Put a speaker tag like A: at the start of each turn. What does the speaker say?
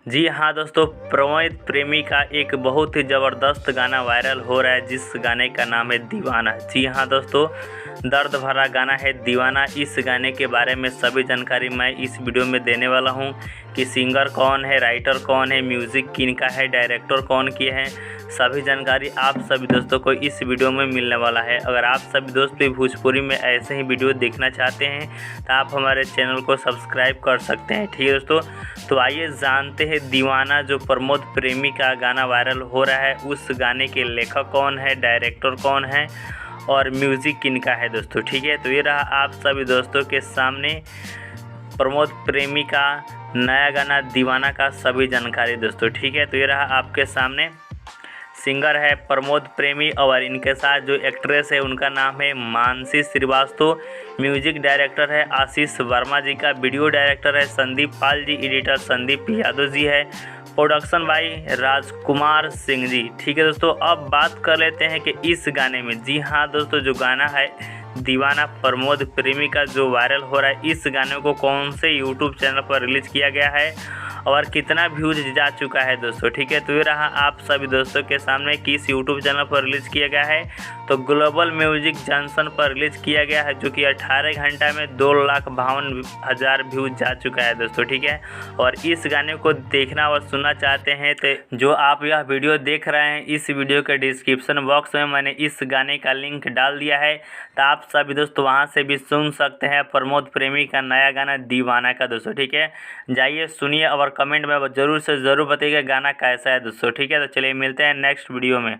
A: जी हाँ दोस्तों, प्रमोद प्रेमी का एक बहुत ही ज़बरदस्त गाना वायरल हो रहा है, जिस गाने का नाम है दीवाना। जी हाँ दोस्तों, दर्द भरा गाना है दीवाना। इस गाने के बारे में सभी जानकारी मैं इस वीडियो में देने वाला हूँ कि सिंगर कौन है, राइटर कौन है, म्यूज़िक किनका है, डायरेक्टर कौन किए हैं, सभी जानकारी आप सभी दोस्तों को इस वीडियो में मिलने वाला है। अगर आप सभी दोस्त भी भोजपुरी में ऐसे ही वीडियो देखना चाहते हैं तो आप हमारे चैनल को सब्सक्राइब कर सकते हैं। ठीक है दोस्तों, तो आइए जानते हैं दीवाना जो प्रमोद प्रेमी का गाना वायरल हो रहा है, उस गाने के लेखक कौन है, डायरेक्टर कौन है और म्यूज़िक किनका है दोस्तों। ठीक है, तो ये रहा आप सभी दोस्तों के सामने प्रमोद प्रेमी का नया गाना दीवाना का सभी जानकारी दोस्तों। ठीक है, तो ये रहा आपके सामने। सिंगर है प्रमोद प्रेमी और इनके साथ जो एक्ट्रेस है उनका नाम है मानसी श्रीवास्तव। म्यूजिक डायरेक्टर है आशीष वर्मा जी का। वीडियो डायरेक्टर है संदीप पाल जी। एडिटर संदीप यादव जी है। Production by Rajkumar Singh ji. ठीक है दोस्तों, अब बात कर लेते हैं कि इस गाने में, जी हाँ दोस्तों, जो गाना है दीवाना प्रमोद प्रेमी का जो वायरल हो रहा है, इस गाने को कौन से यूट्यूब चैनल पर रिलीज़ किया गया है और कितना व्यूज जा चुका है दोस्तों। ठीक है, तो ये रहा आप सभी दोस्तों के सामने किस यूट्यूब चैनल पर रिलीज़ किया गया है। तो ग्लोबल म्यूजिक जंक्शन पर रिलीज़ किया गया है, जो कि 18 घंटा में 2,52,000 व्यूज जा चुका है दोस्तों। ठीक है, और इस गाने को देखना और सुनना चाहते हैं तो जो आप यह वीडियो देख रहे हैं, इस वीडियो के डिस्क्रिप्शन बॉक्स में मैंने इस गाने का लिंक डाल दिया है, तो आप सभी दोस्तों वहां से भी सुन सकते हैं प्रमोद प्रेमी का नया गाना दीवाना का दोस्तों। ठीक है, जाइए सुनिए और कमेंट में ज़रूर से ज़रूर बताइएगा गाना कैसा है दोस्तों। ठीक है, तो चलिए मिलते हैं नेक्स्ट वीडियो में।